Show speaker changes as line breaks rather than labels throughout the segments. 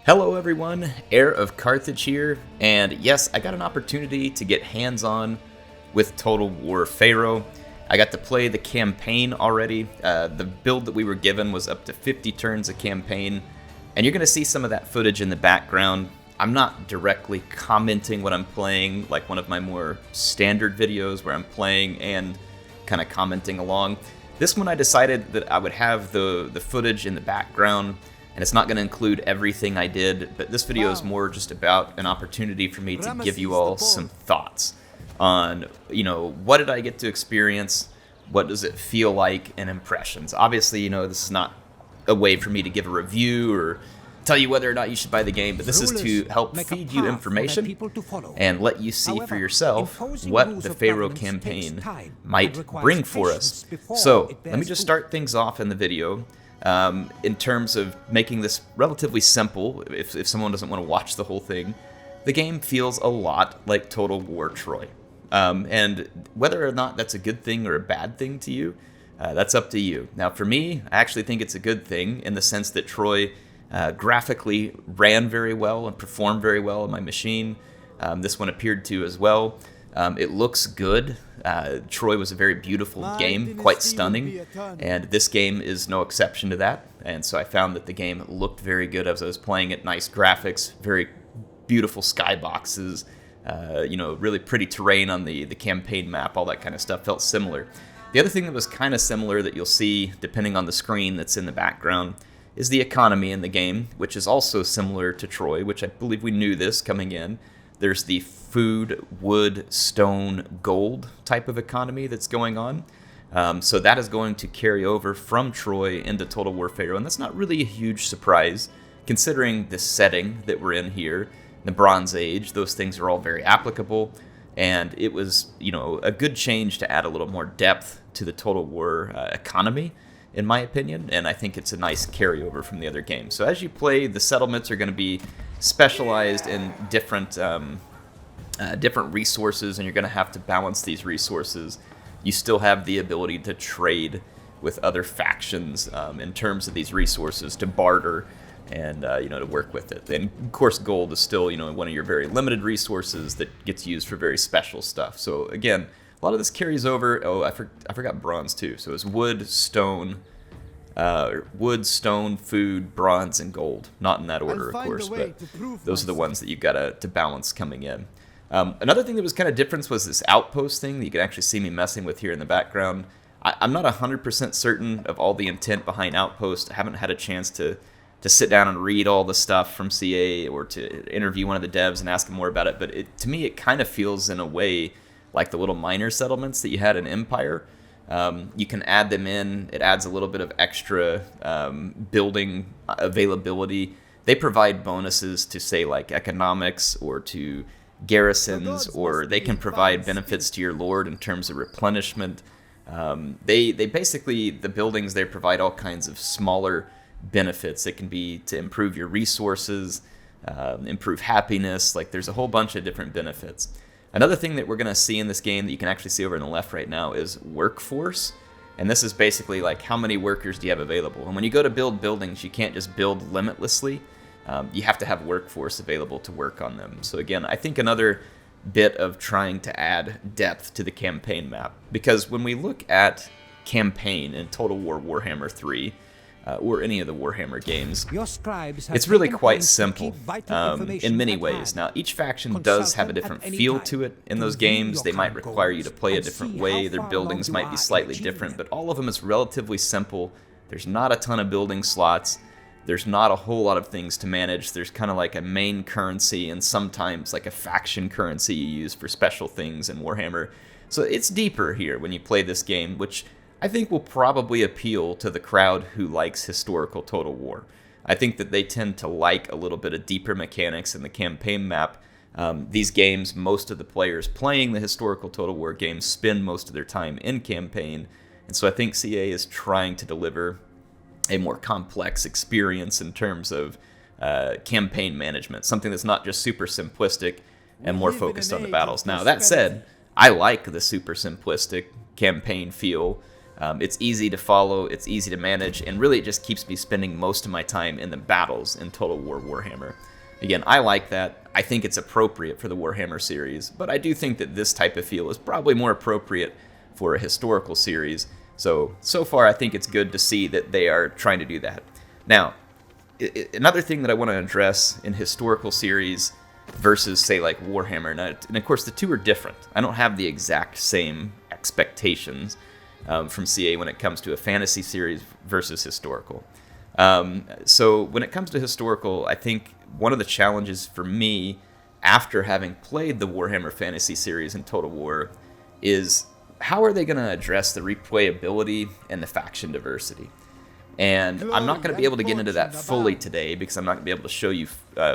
Hello everyone, HeirofCarthage here, and yes, I got an opportunity to get hands-on with Total War Pharaoh. I got to play the campaign already. The build that we were given was up to 50 turns a campaign, and you're going to see some of that footage in the background. I'm not directly commenting what I'm playing like one of my more standard videos where I'm playing and kind of commenting along. This one I decided that I would have the footage in the background, and it's not going to include everything I did, but this video is more just about an opportunity for me to give you all some thoughts on, what did I get to experience, what does it feel like, and impressions. Obviously, this is not a way for me to give a review or tell you whether or not you should buy the game, but this is to help feed you information and let you see for yourself what the Pharaoh campaign might bring for us. So, let me just start things off in the video. In terms of making this relatively simple, if someone doesn't want to watch the whole thing, the game feels a lot like Total War Troy. And whether or not that's a good thing or a bad thing to you, that's up to you. Now for me, I actually think it's a good thing in the sense that Troy graphically ran very well and performed very well on my machine. This one appeared to as well. It looks good. Troy was a very beautiful game, quite stunning, and this game is no exception to that. And so I found that the game looked very good as I was playing it. Nice graphics, very beautiful skyboxes, really pretty terrain on the campaign map, all that kind of stuff felt similar. The other thing that was kind of similar that you'll see depending on the screen that's in the background is the economy in the game, which is also similar to Troy, which I believe we knew this coming in. There's the food, wood, stone, gold type of economy that's going on. So that is going to carry over from Troy into Total War Pharaoh, and that's not really a huge surprise considering the setting that we're in here, the Bronze Age. Those things are all very applicable, and it was, a good change to add a little more depth to the Total War economy, in my opinion, and I think it's a nice carryover from the other games. So as you play, the settlements are going to be specialized in different resources, and you're going to have to balance these resources. You still have the ability to trade with other factions in terms of these resources, to barter and to work with it. And of course, gold is still one of your very limited resources that gets used for very special stuff. So again, a lot of this carries over. Oh, I forgot bronze too. So it's wood, stone, food, bronze, and gold. Not in that order, of course, but those are the ones that you've got to balance coming in. Another thing that was kind of different was this outpost thing that you can actually see me messing with here in the background. I'm not 100% certain of all the intent behind Outpost. I haven't had a chance to sit down and read all the stuff from CA or to interview one of the devs and ask them more about it, but to me it kind of feels in a way like the little miner settlements that you had in Empire. You can add them in. It adds a little bit of extra building availability. They provide bonuses to, say, like economics or to garrisons, or they can provide benefits to your lord in terms of replenishment. They basically, the buildings, they provide all kinds of smaller benefits. It can be to improve your resources, improve happiness. Like, there's a whole bunch of different benefits. Another thing that we're going to see in this game that you can actually see over on the left right now is workforce. And this is basically like how many workers do you have available. And when you go to build buildings, you can't just build limitlessly. You have to have workforce available to work on them. So again, I think another bit of trying to add depth to the campaign map. Because when we look at campaign in Total War Warhammer 3, or any of the Warhammer games, it's really quite simple in many ways. Now, each faction does have a different feel to it in those games. They might require you to play a different way. Their buildings might be slightly different, but all of them is relatively simple. There's not a ton of building slots. There's not a whole lot of things to manage. There's kind of like a main currency and sometimes like a faction currency you use for special things in Warhammer. So it's deeper here when you play this game, which I think will probably appeal to the crowd who likes historical Total War. I think that they tend to like a little bit of deeper mechanics in the campaign map. These games, most of the players playing the historical Total War games spend most of their time in campaign, and so I think CA is trying to deliver a more complex experience in terms of campaign management, something that's not just super simplistic and more focused on the battles. Now, that said, I like the super simplistic campaign feel It's easy to follow, it's easy to manage, and really it just keeps me spending most of my time in the battles in Total War Warhammer. Again, I like that. I think it's appropriate for the Warhammer series, but I do think that this type of feel is probably more appropriate for a historical series. So far I think it's good to see that they are trying to do that. Now, another thing that I want to address in historical series versus, say, like Warhammer, and of course the two are different. I don't have the exact same expectations from CA when it comes to a fantasy series versus historical. So when it comes to historical, I think one of the challenges for me after having played the Warhammer Fantasy series in Total War is how are they going to address the replayability and the faction diversity? And I'm not going to be able to get into that fully today because I'm not going to be able to show you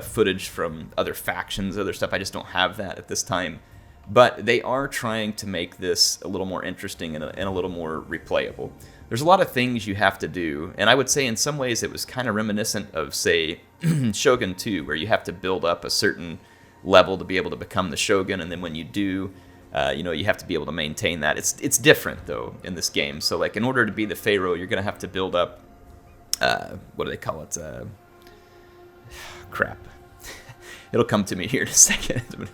footage from other factions, other stuff. I just don't have that at this time. But they are trying to make this a little more interesting and a little more replayable. There's a lot of things you have to do, and I would say in some ways it was kind of reminiscent of, say, Shogun 2, where you have to build up a certain level to be able to become the Shogun, and then when you do, you have to be able to maintain that. It's different, though, in this game. So, like, in order to be the Pharaoh, you're going to have to build up, what do they call it? Crap. It'll come to me here in a second.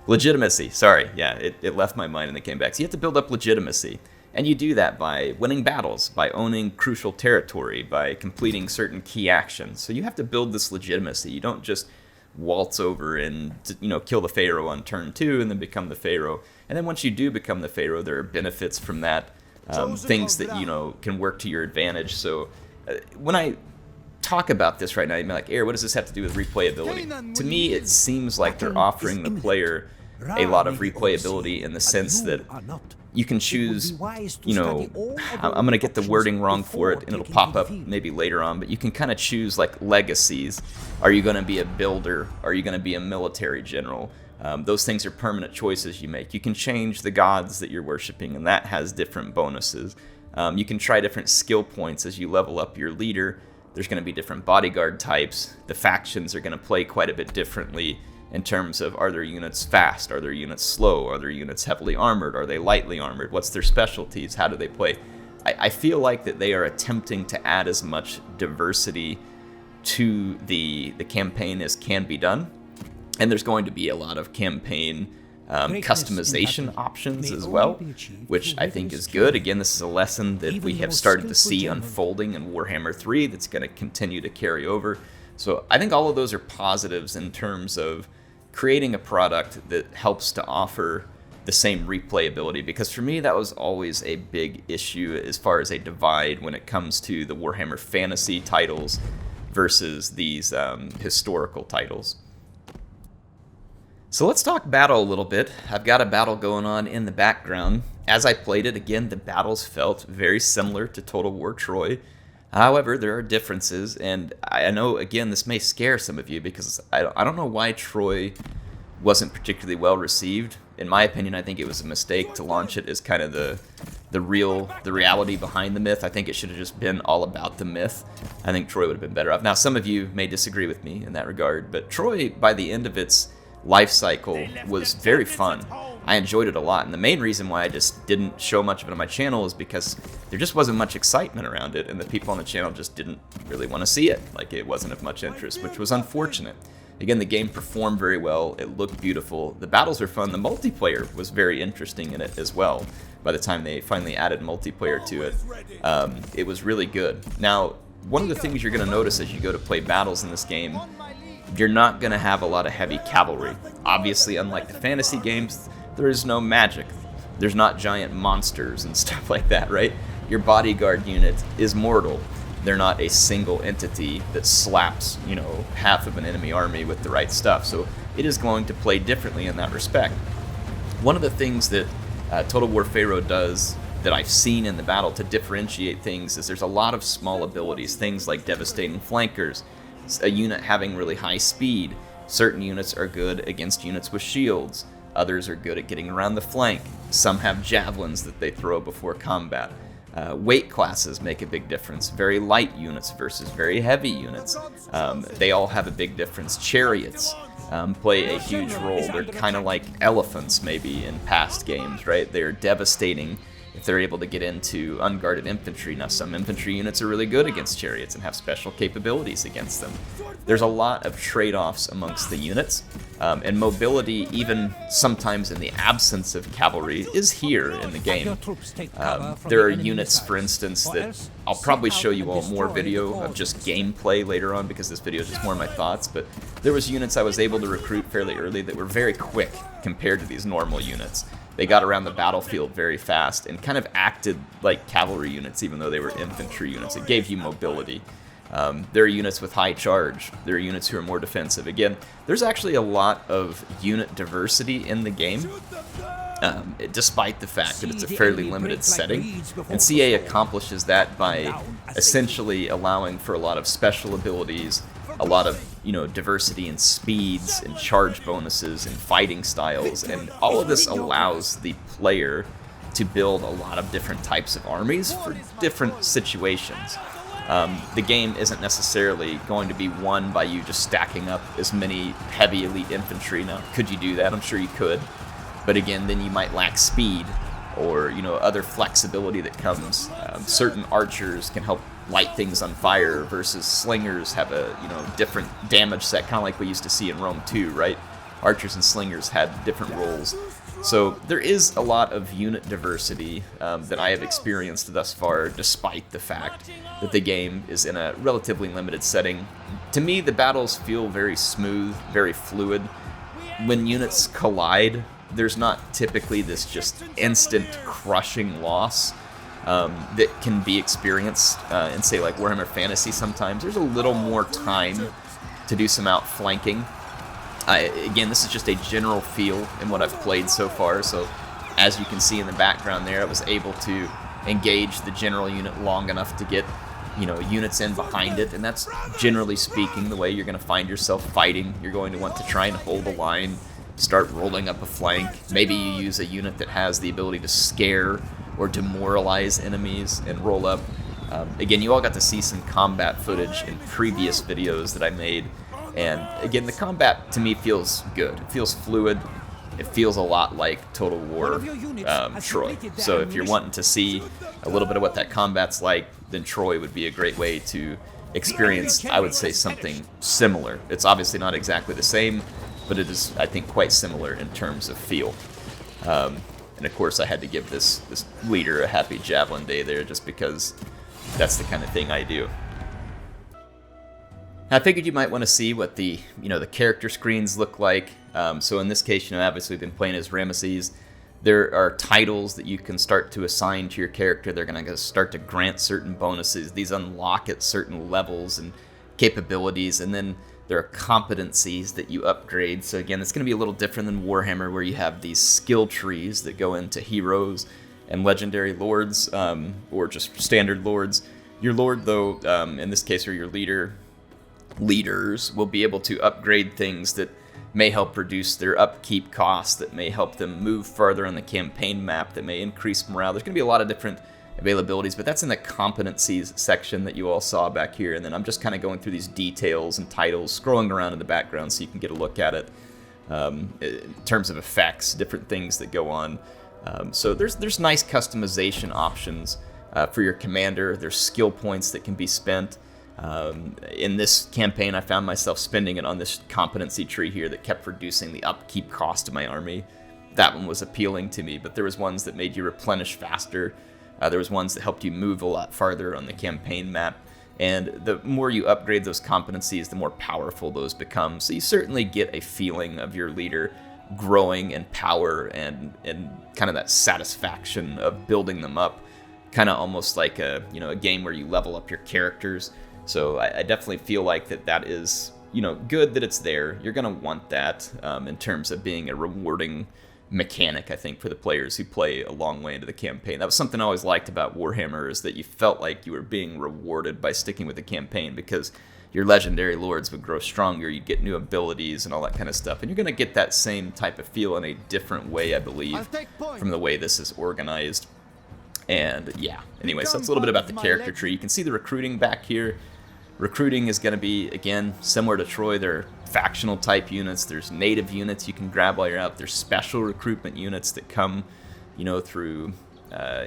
Legitimacy, sorry. Yeah, it left my mind and it came back. So you have to build up legitimacy. And you do that by winning battles, by owning crucial territory, by completing certain key actions. So you have to build this legitimacy. You don't just waltz over and kill the Pharaoh on turn 2 and then become the Pharaoh. And then once you do become the Pharaoh, there are benefits from that, things that can work to your advantage. So when I talk about this right now, you may be like, what does this have to do with replayability? To me, it seems like they're offering the player a lot of replayability in the sense that you can choose, I'm going to get the wording wrong for it, and it'll pop up maybe later on, but you can kind of choose, like, legacies. Are you going to be a builder? Are you going to be a military general? Those things are permanent choices you make. You can change the gods that you're worshiping, and that has different bonuses. You can try different skill points as you level up your leader. There's going to be different bodyguard types. The factions are going to play quite a bit differently in terms of, are their units fast? Are their units slow? Are their units heavily armored? Are they lightly armored? What's their specialties? How do they play? I feel like that they are attempting to add as much diversity to the campaign as can be done. And there's going to be a lot of campaign customization options as well, which I think is good. Again, this is a lesson that we have started to see unfolding in Warhammer 3 that's going to continue to carry over. So I think all of those are positives in terms of creating a product that helps to offer the same replayability, because for me that was always a big issue as far as a divide when it comes to the Warhammer Fantasy titles versus these historical titles. So let's talk battle a little bit. I've got a battle going on in the background. As I played it, again, the battles felt very similar to Total War Troy. However, there are differences, and I know, again, this may scare some of you because I don't know why Troy wasn't particularly well received. In my opinion, I think it was a mistake to launch it as kind of the reality behind the myth. I think it should have just been all about the myth. I think Troy would have been better off. Now, some of you may disagree with me in that regard, but Troy, by the end of its life cycle, was very fun. I enjoyed it a lot, and the main reason why I just didn't show much of it on my channel is because there just wasn't much excitement around it, and the people on the channel just didn't really want to see it. Like, it wasn't of much interest, which was unfortunate. Again, the game performed very well, it looked beautiful, the battles were fun, the multiplayer was very interesting in it as well. By the time they finally added multiplayer to it, it was really good. Now, one of the things you're going to notice as you go to play battles in this game, you're not going to have a lot of heavy cavalry. Obviously, unlike the fantasy games, there is no magic. There's not giant monsters and stuff like that, right? Your bodyguard unit is mortal. They're not a single entity that slaps, half of an enemy army with the right stuff. So it is going to play differently in that respect. One of the things that Total War Pharaoh does that I've seen in the battle to differentiate things is there's a lot of small abilities, things like devastating flankers, a unit having really high speed. Certain units are good against units with shields. Others are good at getting around the flank. Some have javelins that they throw before combat. Weight classes make a big difference. Very light units versus very heavy units. They all have a big difference. Chariots play a huge role. They're kind of like elephants maybe in past games, right? They're devastating if they're able to get into unguarded infantry. Now, some infantry units are really good against chariots and have special capabilities against them. There's a lot of trade-offs amongst the units, and mobility, even sometimes in the absence of cavalry, is here in the game. There are units, for instance, that I'll probably show you all more video of just gameplay later on, because this video is just more my thoughts, but there was units I was able to recruit fairly early that were very quick compared to these normal units. They got around the battlefield very fast and kind of acted like cavalry units, even though they were infantry units. It gave you mobility. There are units with high charge. There are units who are more defensive. Again, there's actually a lot of unit diversity in the game, despite the fact that it's a fairly limited setting. And CA accomplishes that by essentially allowing for a lot of special abilities, a lot of diversity in speeds and charge bonuses and fighting styles, and all of this allows the player to build a lot of different types of armies for different situations. The game isn't necessarily going to be won by you just stacking up as many heavy elite infantry. Now, could you do that? I'm sure you could, but again, then you might lack speed or other flexibility that comes. Certain archers can help light things on fire versus slingers have a different damage set, kind of like we used to see in Rome 2, right? Archers and slingers had different roles. So there is a lot of unit diversity that I have experienced thus far, despite the fact that the game is in a relatively limited setting. To me, the battles feel very smooth, very fluid. When units collide, there's not typically this just instant crushing loss that can be experienced in, say, like Warhammer Fantasy sometimes. There's a little more time to do some outflanking. Again, this is just a general feel in what I've played so far, so as you can see in the background there, I was able to engage the general unit long enough to get units in behind it, and that's generally speaking the way you're going to find yourself fighting. You're going to want to try and hold a line, start rolling up a flank. Maybe you use a unit that has the ability to scare or demoralize enemies and roll up. Again, you all got to see some combat footage in previous videos that I made, and again, the combat to me feels good. It feels fluid. It feels a lot like Total War Troy. So if you're wanting to see a little bit of what that combat's like, then Troy would be a great way to experience, I would say, something similar. It's obviously not exactly the same, but it is, I think, quite similar in terms of feel. And of course, I had to give this leader a happy Javelin Day there, just because that's the kind of thing I do. I figured you might want to see what the character screens look like. So in this case, obviously we've been playing as Ramesses. There are titles that you can start to assign to your character. They're going to start to grant certain bonuses. These unlock at certain levels and capabilities, and then there are competencies that you upgrade. So again, it's going to be a little different than Warhammer, where you have these skill trees that go into heroes and legendary lords, or just standard lords. Your lord, though, in this case, or your leaders, will be able to upgrade things that may help reduce their upkeep costs, that may help them move farther on the campaign map, that may increase morale. There's going to be a lot of different availabilities, but that's in the competencies section that you all saw back here, and then I'm just kind of going through these details and titles, scrolling around in the background so you can get a look at it in terms of effects, different things that go on. So there's nice customization options for your commander. There's skill points that can be spent. In this campaign, I found myself spending it on this competency tree here that kept reducing the upkeep cost of my army. That one was appealing to me, but there was ones that made you replenish faster. There was ones that helped you move a lot farther on the campaign map, and the more you upgrade those competencies, the more powerful those become. So you certainly get a feeling of your leader growing in power and kind of that satisfaction of building them up, kind of almost like a game where you level up your characters. So I definitely feel like that is good that it's there. You're gonna want that in terms of being a rewarding mechanic, I think, for the players who play a long way into the campaign. That was something I always liked about Warhammer, is that you felt like you were being rewarded by sticking with the campaign, because your legendary lords would grow stronger, you'd get new abilities and all that kind of stuff, and you're going to get that same type of feel in a different way, I believe, from the way this is organized. And yeah, anyway, so that's a little bit about the character tree. You can see the recruiting back here. Recruiting is going to be, again, similar to Troy. There are factional type units, there's native units you can grab while you're out, there's special recruitment units that come through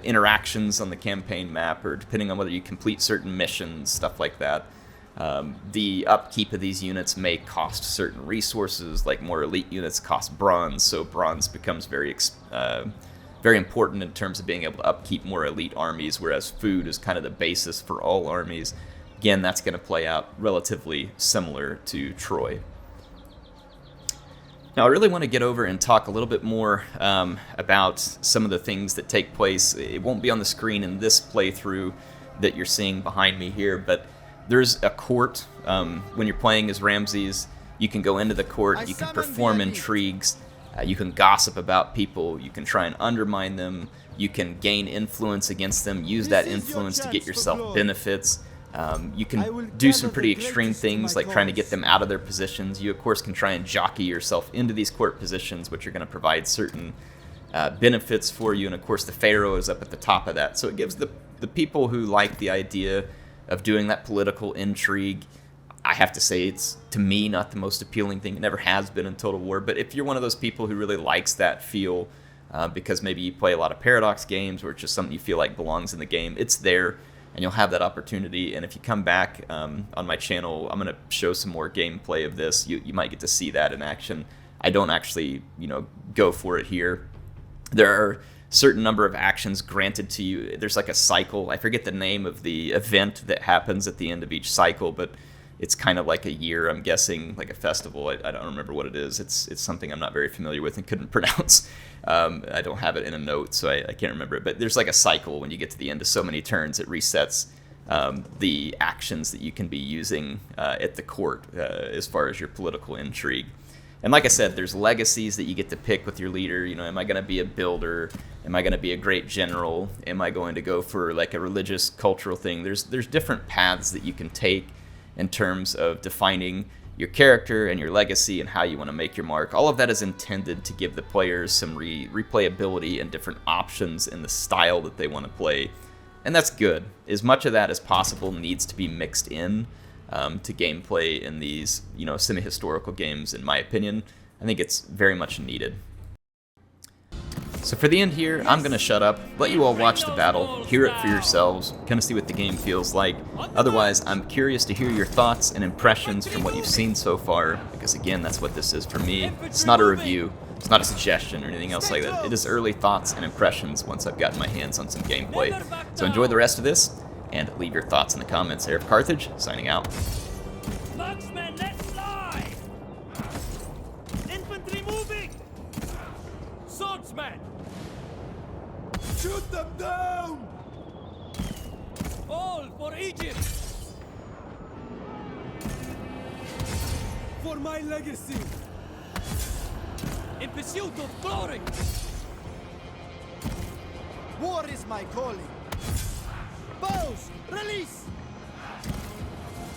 interactions on the campaign map, or depending on whether you complete certain missions, stuff like that. The upkeep of these units may cost certain resources, like more elite units cost bronze, so bronze becomes very important in terms of being able to upkeep more elite armies, whereas food is kind of the basis for all armies. Again, that's going to play out relatively similar to Troy. Now, I really want to get over and talk a little bit more about some of the things that take place. It won't be on the screen in this playthrough that you're seeing behind me here, but there's a court. When you're playing as Ramses, you can go into the court, you can perform intrigues, you can gossip about people, you can try and undermine them, you can gain influence against them, use that influence to get yourself benefits. You can do some pretty extreme things like trying to get them out of their positions. You, of course, can try and jockey yourself into these court positions, which are going to provide certain benefits for you. And, of course, the Pharaoh is up at the top of that. So it gives the people who like the idea of doing that political intrigue, I have to say it's, to me, not the most appealing thing. It never has been in Total War. But if you're one of those people who really likes that feel, because maybe you play a lot of Paradox games or it's just something you feel like belongs in the game, it's there. And you'll have that opportunity. And if you come back on my channel, I'm going to show some more gameplay of this. You might get to see that in action. I don't actually, go for it here. There are a certain number of actions granted to you. There's like a cycle. I forget the name of the event that happens at the end of each cycle, but it's kind of like a year, I'm guessing, like a festival. I don't remember what it is. It's something I'm not very familiar with and couldn't pronounce. I don't have it in a note, so I can't remember it. But there's like a cycle. When you get to the end of so many turns, it resets the actions that you can be using at the court as far as your political intrigue. And like I said, there's legacies that you get to pick with your leader. Am I going to be a builder? Am I going to be a great general? Am I going to go for like a religious, cultural thing? There's different paths that you can take in terms of defining your character and your legacy and how you want to make your mark. All of that is intended to give the players some replayability and different options in the style that they want to play. And that's good. As much of that as possible needs to be mixed in to gameplay in these, semi-historical games, in my opinion. I think it's very much needed. So for the end here, I'm going to shut up, let you all watch the battle, hear it for yourselves, kind of see what the game feels like. Otherwise, I'm curious to hear your thoughts and impressions from what you've seen so far, because again, that's what this is for me. It's not a review, it's not a suggestion or anything else like that. It is early thoughts and impressions once I've gotten my hands on some gameplay. So enjoy the rest of this, and leave your thoughts in the comments. HeirofCarthage, signing out.
Marksmen, let's fly! Infantry moving! Swordsmen!
Shoot them down!
All for Egypt!
For my legacy!
In pursuit of glory!
War is my calling! Bows! Release!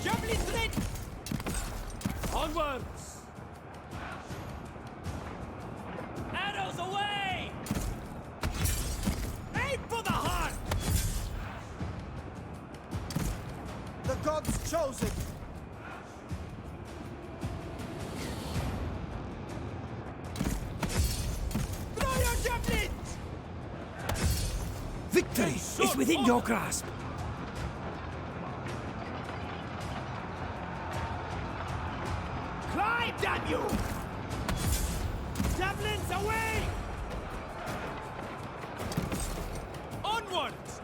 Javelin ready! Onwards! Arrows away! Aim for the heart!
The gods chosen!
Throw your javelins!
Victory is within your grasp!
Climb, damn you! Javelins away! Onwards!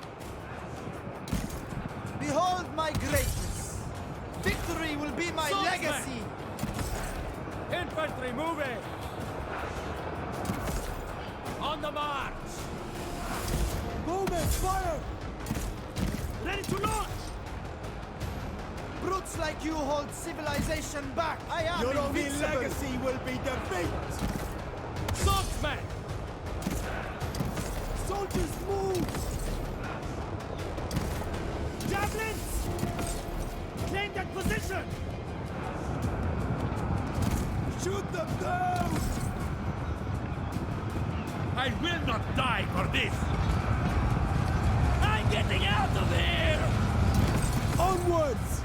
Behold my greatness! Victory will be my
Swordsman!
legacy!
Infantry moving! On the march!
Movement, fire!
Ready to launch!
Brutes like you hold civilization back! I am
Your only
invincible!
legacy will be defeat!
Swordsman!
Soldiers move!
Javelins! Claim that position!
Shoot them down!
I will not die for this! I'm getting out of here!
Onwards!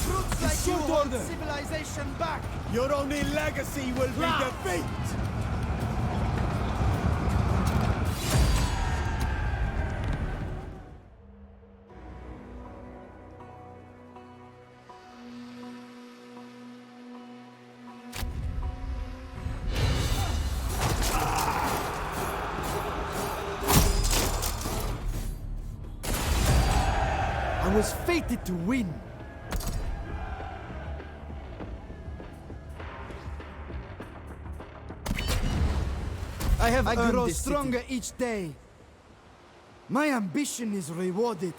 Brutes like you
short
hold
order.
civilization back!
Your only legacy will be defeat!
was fated to win. I grow stronger each day. My ambition is rewarded.